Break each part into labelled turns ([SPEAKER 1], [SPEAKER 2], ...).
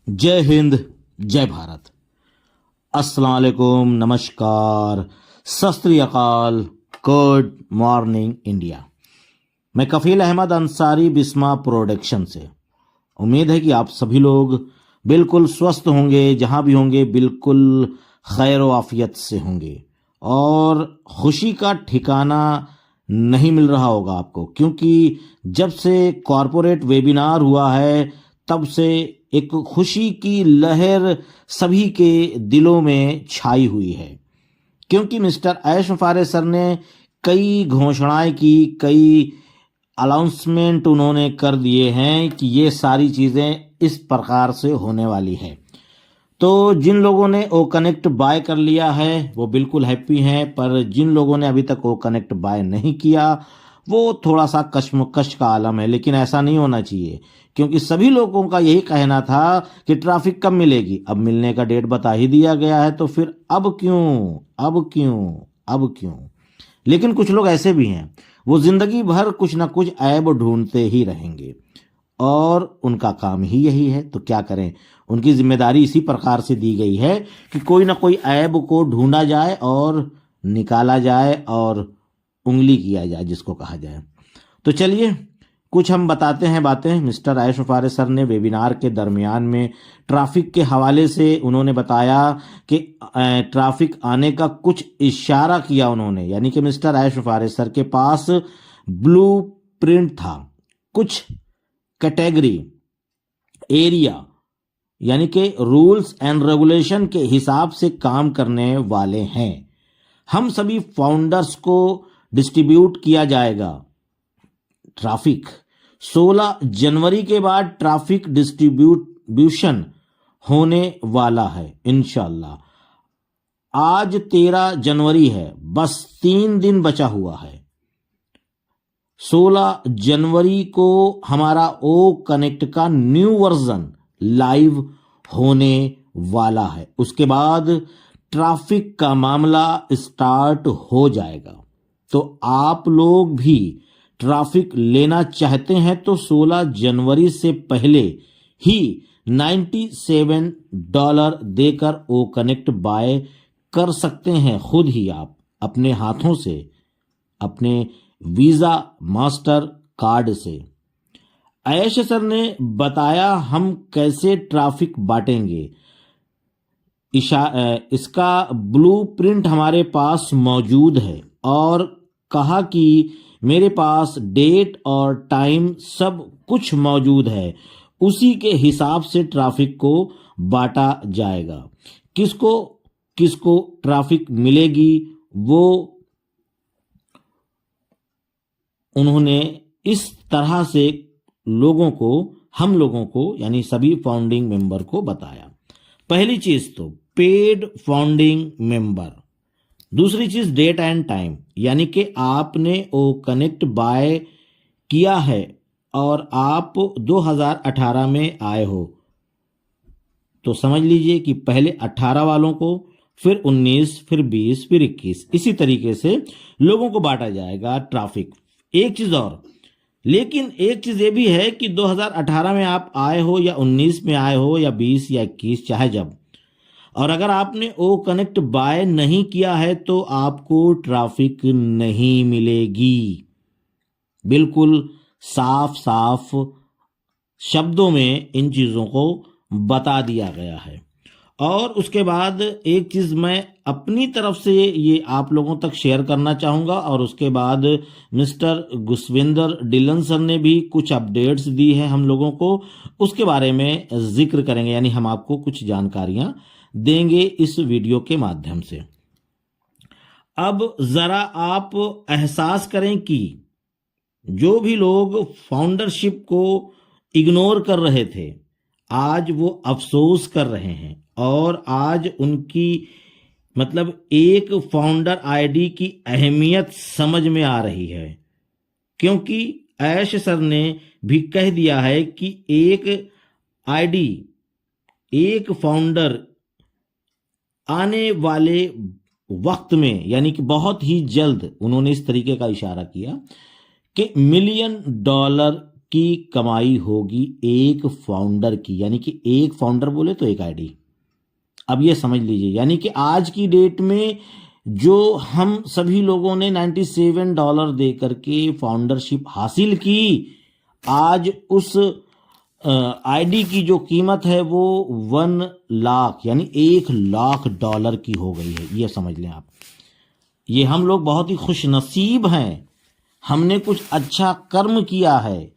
[SPEAKER 1] जय हिंद, जय भारत। अस्सलाम वालेकुम, नमस्कार, सत श्री अकाल, गुड मॉर्निंग इंडिया। मैं कफील अहमद अंसारी, बिस्मा प्रोडक्शन से। उम्मीद है कि आप सभी लोग बिल्कुल स्वस्थ होंगे, जहां भी होंगे बिल्कुल खैर व आफियत से होंगे और खुशी का ठिकाना नहीं मिल रहा होगा आपको, क्योंकि जब से कॉरपोरेट वेबिनार हुआ है तब से एक खुशी की लहर सभी के दिलों में छाई हुई है। क्योंकि मिस्टर ऐश मुफारे सर ने कई घोषणाएं की, कई अनाउंसमेंट उन्होंने कर दिए हैं कि ये सारी चीज़ें इस प्रकार से होने वाली है। तो जिन लोगों ने ओ कनेक्ट बाय कर लिया है वो बिल्कुल हैप्पी हैं, पर जिन लोगों ने अभी तक ओ कनेक्ट बाय नहीं किया वो थोड़ा सा कश्मकश का आलम है। लेकिन ऐसा नहीं होना चाहिए, क्योंकि सभी लोगों का यही कहना था कि ट्रैफिक कब मिलेगी। अब मिलने का डेट बता ही दिया गया है, तो फिर अब क्यों, अब क्यों, अब क्यों। लेकिन कुछ लोग ऐसे भी हैं, वो जिंदगी भर कुछ ना कुछ ऐब ढूंढते ही रहेंगे और उनका काम ही यही है। तो क्या करें, उनकी जिम्मेदारी इसी प्रकार से दी गई है कि कोई ना कोई ऐब को ढूंढा जाए और निकाला जाए और उंगली किया जाए, जिसको कहा जाए। तो चलिए कुछ हम बताते हैं बातें। मिस्टर ऐश मुफारे सर ने वेबिनार के दरमियान में ट्रैफिक के हवाले से उन्होंने बताया कि ट्रैफिक आने का कुछ इशारा किया उन्होंने, यानी कि मिस्टर ऐश मुफारे सर के पास ब्लू प्रिंट था। कुछ कैटेगरी, एरिया, यानी कि रूल्स एंड रेगुलेशन के हिसाब से काम करने वाले हैं। हम सभी फाउंडर्स को डिस्ट्रीब्यूट किया जाएगा ट्रैफिक। 16 जनवरी के बाद ट्रैफिक डिस्ट्रीब्यूशन होने वाला है इंशाल्लाह। आज 13 जनवरी है, बस 3 दिन बचा हुआ है। 16 जनवरी को हमारा ओ कनेक्ट का न्यू वर्जन लाइव होने वाला है। उसके बाद ट्रैफिक का मामला स्टार्ट हो जाएगा। तो आप लोग भी ट्रैफिक लेना चाहते हैं तो 16 जनवरी से पहले ही $97 देकर ओ कनेक्ट बाय कर सकते हैं, खुद ही आप अपने हाथों से, अपने वीजा मास्टर कार्ड से। ऐश सर ने बताया हम कैसे ट्रैफिक बांटेंगे। इसका ब्लूप्रिंट हमारे पास मौजूद है और कहा कि मेरे पास डेट और टाइम सब कुछ मौजूद है, उसी के हिसाब से ट्रैफिक को बांटा जाएगा। किसको किसको ट्रैफिक मिलेगी वो उन्होंने इस तरह से लोगों को, हम लोगों को यानी सभी फाउंडिंग मेंबर को बताया। पहली चीज तो पेड फाउंडिंग मेंबर, दूसरी चीज डेट एंड टाइम, यानी कि आपने ओ कनेक्ट बाय किया है और आप 2018 में आए हो तो समझ लीजिए कि पहले 18 वालों को, फिर 19, फिर 20, फिर 21, इसी तरीके से लोगों को बांटा जाएगा ट्रैफिक। एक चीज और, लेकिन एक चीज ये भी है कि 2018 में आप आए हो या 19 में आए हो या 20 या 21, चाहे जब, और अगर आपने ओ कनेक्ट बाय नहीं किया है तो आपको ट्रैफिक नहीं मिलेगी। बिल्कुल साफ साफ शब्दों में इन चीजों को बता दिया गया है। और उसके बाद एक चीज मैं अपनी तरफ से ये आप लोगों तक शेयर करना चाहूंगा, और उसके बाद मिस्टर गुसविंदर डिलन सर ने भी कुछ अपडेट्स दी है हम लोगों को, उसके बारे में जिक्र करेंगे, यानी हम आपको कुछ जानकारियां देंगे इस वीडियो के माध्यम से। अब जरा आप एहसास करें कि जो भी लोग फाउंडरशिप को इग्नोर कर रहे थे, आज वो अफसोस कर रहे हैं और आज उनकी मतलब एक फाउंडर आईडी की अहमियत समझ में आ रही है। क्योंकि ऐश सर ने भी कह दिया है कि एक आईडी, एक फाउंडर आने वाले वक्त में, यानी कि बहुत ही जल्द, उन्होंने इस तरीके का इशारा किया कि $1 मिलियन की कमाई होगी एक फाउंडर की, यानी कि एक फाउंडर बोले तो एक आईडी। अब ये समझ लीजिए, यानी कि आज की डेट में जो हम सभी लोगों ने $97 दे करके फाउंडरशिप हासिल की, आज उस आईडी की जो कीमत है वो 1 लाख यानी $1 लाख की हो गई है। ये समझ लें आप, ये हम लोग बहुत ही खुश नसीब हैं, हमने कुछ अच्छा कर्म किया है।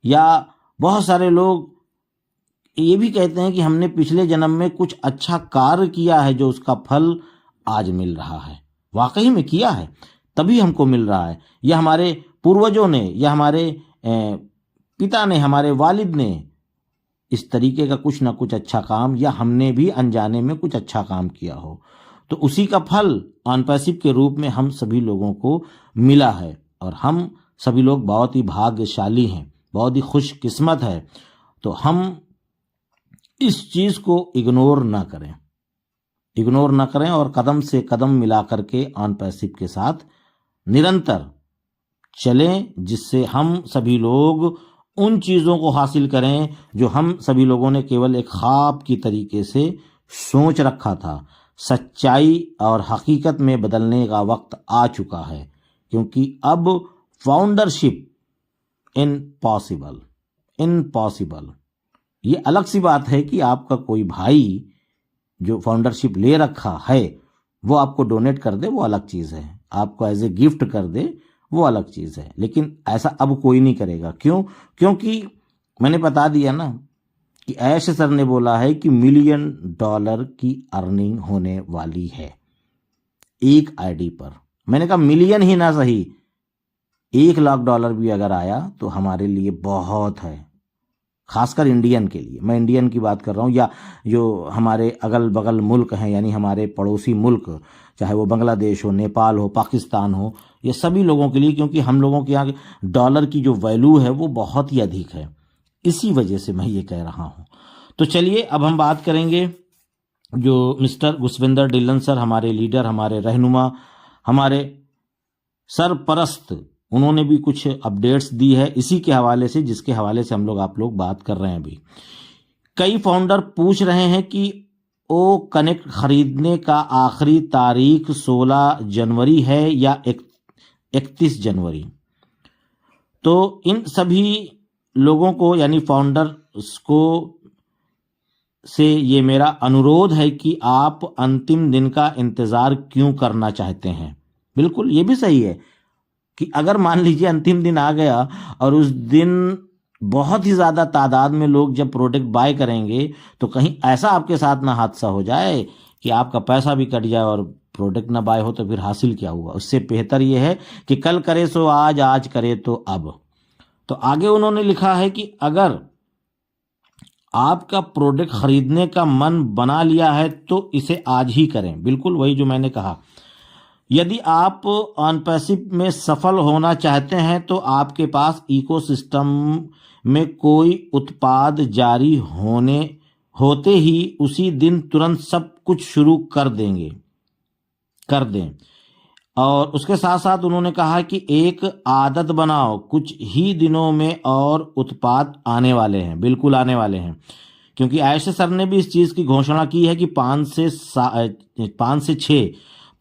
[SPEAKER 1] या बहुत सारे लोग ये भी कहते हैं कि हमने पिछले जन्म में कुछ अच्छा कार्य किया है जो उसका फल आज मिल रहा है। वाकई में किया है तभी हमको मिल रहा है, या हमारे पूर्वजों ने, या हमारे पिता ने, हमारे वालिद ने इस तरीके का कुछ ना कुछ अच्छा काम, या हमने भी अनजाने में कुछ अच्छा काम किया हो, तो उसी का फल ऑन पैसिव के रूप में हम सभी लोगों को मिला है। और हम सभी लोग बहुत ही भाग्यशाली हैं, बहुत ही खुशकिस्मत है। तो हम इस चीज को इग्नोर ना करें और कदम से कदम मिला करके ऑन पैसिव के साथ निरंतर चलें, जिससे हम सभी लोग उन चीजों को हासिल करें जो हम सभी लोगों ने केवल एक ख्वाब की तरीके से सोच रखा था। सच्चाई और हकीकत में बदलने का वक्त आ चुका है, क्योंकि अब फाउंडरशिप इम्पॉसिबल। ये अलग सी बात है कि आपका कोई भाई जो फाउंडरशिप ले रखा है वो आपको डोनेट कर दे, वो अलग चीज़ है, आपको एज ए गिफ्ट कर दे, वो अलग चीज़ है। लेकिन ऐसा अब कोई नहीं करेगा। क्यों? क्योंकि मैंने बता दिया ना कि ऐश सर ने बोला है कि $1 मिलियन की अर्निंग होने वाली है एक आईडी पर। मैंने कहा मिलियन ही ना सही, $1 लाख भी अगर आया तो हमारे लिए बहुत है, खासकर इंडियन के लिए। मैं इंडियन की बात कर रहा हूँ, या जो हमारे अगल बगल मुल्क हैं, यानी हमारे पड़ोसी मुल्क, चाहे वो बांग्लादेश हो, नेपाल हो, पाकिस्तान हो, ये सभी लोगों के लिए, क्योंकि हम लोगों के यहाँ डॉलर की जो वैल्यू है वो बहुत ही अधिक है। इसी वजह से मैं ये कह रहा हूँ। तो चलिए अब हम बात करेंगे जो मिस्टर गुसविंदर डिल्लन सर, हमारे लीडर, हमारे रहनुमा, हमारे सरपरस्त, उन्होंने भी कुछ अपडेट्स दी है इसी के हवाले से, जिसके हवाले से हम लोग आप लोग बात कर रहे हैं। अभी कई फाउंडर पूछ रहे हैं कि ओ कनेक्ट खरीदने का आखिरी तारीख 16 जनवरी है या 31 जनवरी। तो इन सभी लोगों को, यानी फाउंडर्स को, से ये मेरा अनुरोध है कि आप अंतिम दिन का इंतजार क्यों करना चाहते हैं। बिल्कुल ये भी सही है कि अगर मान लीजिए अंतिम दिन आ गया और उस दिन बहुत ही ज़्यादा तादाद में लोग जब प्रोडक्ट बाय करेंगे तो कहीं ऐसा आपके साथ ना हादसा हो जाए कि आपका पैसा भी कट जाए और प्रोडक्ट ना बाय हो, तो फिर हासिल क्या हुआ। उससे बेहतर ये है कि कल करे सो आज, आज करे तो अब। तो आगे उन्होंने लिखा है कि अगर आपका प्रोडक्ट खरीदने का मन बना लिया है तो इसे आज ही करें। बिल्कुल वही जो मैंने कहा। यदि आप ऑन पैसिव में सफल होना चाहते हैं तो आपके पास इकोसिस्टम में कोई उत्पाद जारी होते ही उसी दिन तुरंत सब कुछ शुरू कर दें। और उसके साथ साथ उन्होंने कहा कि एक आदत बनाओ, कुछ ही दिनों में और उत्पाद आने वाले हैं। बिल्कुल आने वाले हैं, क्योंकि आयशा सर ने भी इस चीज़ की घोषणा की है कि 5 से 6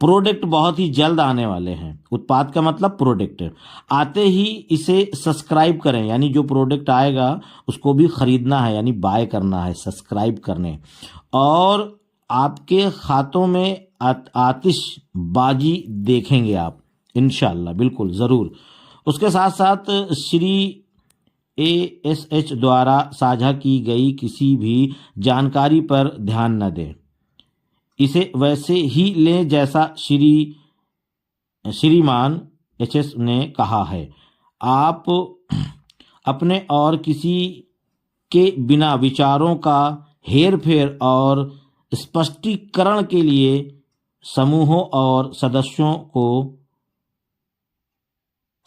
[SPEAKER 1] प्रोडक्ट बहुत ही जल्द आने वाले हैं। उत्पाद का मतलब प्रोडक्ट। आते ही इसे सब्सक्राइब करें, यानी जो प्रोडक्ट आएगा उसको भी खरीदना है, यानी बाय करना है, सब्सक्राइब करने, और आपके खातों में आतिशबाजी देखेंगे आप इंशाल्लाह, बिल्कुल ज़रूर। उसके साथ साथ श्री ASH द्वारा साझा की गई किसी भी जानकारी पर ध्यान न दें, इसे वैसे ही लें जैसा श्रीमान HS ने कहा है। आप अपने और किसी के बिना विचारों का हेरफेर और स्पष्टीकरण के लिए समूहों और सदस्यों को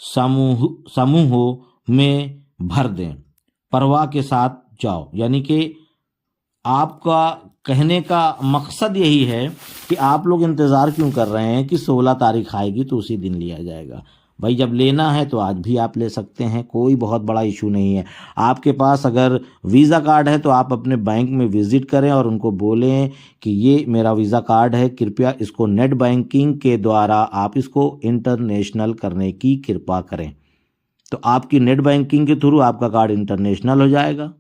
[SPEAKER 1] समूहों में भर दें। परवाह के साथ जाओ, यानी कि आपका कहने का मकसद यही है कि आप लोग इंतज़ार क्यों कर रहे हैं कि 16 तारीख आएगी तो उसी दिन लिया जाएगा। भाई जब लेना है तो आज भी आप ले सकते हैं, कोई बहुत बड़ा इशू नहीं है। आपके पास अगर वीज़ा कार्ड है तो आप अपने बैंक में विजिट करें और उनको बोलें कि ये मेरा वीज़ा कार्ड है, कृपया इसको नेट बैंकिंग के द्वारा आप इसको इंटरनेशनल करने की कृपा करें। तो आपकी नेट बैंकिंग के थ्रू आपका कार्ड इंटरनेशनल हो जाएगा,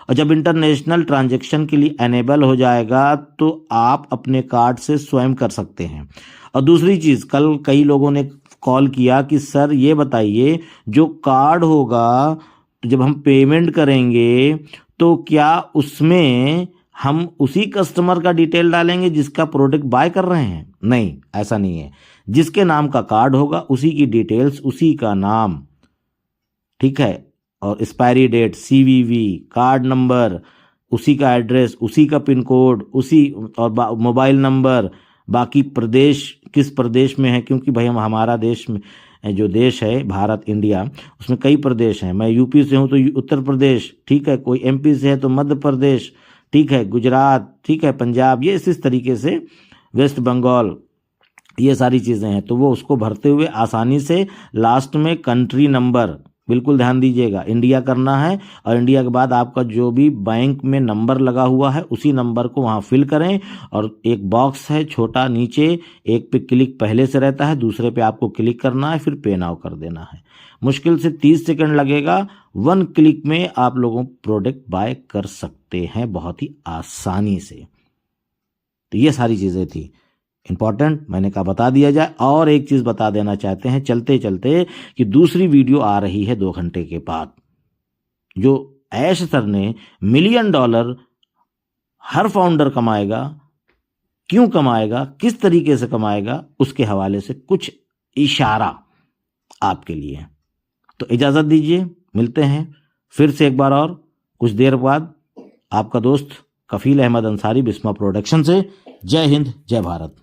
[SPEAKER 1] और जब इंटरनेशनल ट्रांजैक्शन के लिए एनेबल हो जाएगा तो आप अपने कार्ड से स्वयं कर सकते हैं। और दूसरी चीज़, कल कई लोगों ने कॉल किया कि सर ये बताइए, जो कार्ड होगा तो जब हम पेमेंट करेंगे तो क्या उसमें हम उसी कस्टमर का डिटेल डालेंगे जिसका प्रोडक्ट बाय कर रहे हैं? नहीं, ऐसा नहीं है। जिसके नाम का कार्ड होगा उसी की डिटेल्स, उसी का नाम, ठीक है, और expiry date, CVV, card number, उसी का एड्रेस, उसी का पिन कोड, उसी और मोबाइल नंबर, बाकी प्रदेश किस प्रदेश में है, क्योंकि भाई हम हमारा देश में जो देश है भारत इंडिया, उसमें कई प्रदेश हैं। मैं यूपी से हूँ तो उत्तर प्रदेश, ठीक है, कोई एमपी से है तो मध्य प्रदेश, ठीक है, गुजरात, ठीक है, पंजाब, ये इस तरीके से, वेस्ट बंगाल, ये सारी चीज़ें हैं। तो वो उसको भरते हुए आसानी से लास्ट में कंट्री नंबर, बिल्कुल ध्यान दीजिएगा, इंडिया करना है, और इंडिया के बाद आपका जो भी बैंक में नंबर लगा हुआ है उसी नंबर को वहाँ फिल करें। और एक बॉक्स है छोटा नीचे, एक पे क्लिक पहले से रहता है, दूसरे पे आपको क्लिक करना है, फिर पे नाउ कर देना है। मुश्किल से 30 सेकंड लगेगा, 1 क्लिक में आप लोगों प्रोडक्ट बाय कर सकते हैं बहुत ही आसानी से। तो ये सारी चीज़ें थी इंपॉर्टेंट, मैंने कहा बता दिया जाए। और एक चीज़ बता देना चाहते हैं चलते चलते कि दूसरी वीडियो आ रही है 2 घंटे के बाद, जो ऐश सर ने $1 मिलियन हर फाउंडर कमाएगा, क्यों कमाएगा, किस तरीके से कमाएगा, उसके हवाले से कुछ इशारा आपके लिए। तो इजाज़त दीजिए, मिलते हैं फिर से एक बार और कुछ देर बाद। आपका दोस्त कफील अहमद अंसारी, बिस्मा प्रोडक्शन से। जय हिंद, जय भारत।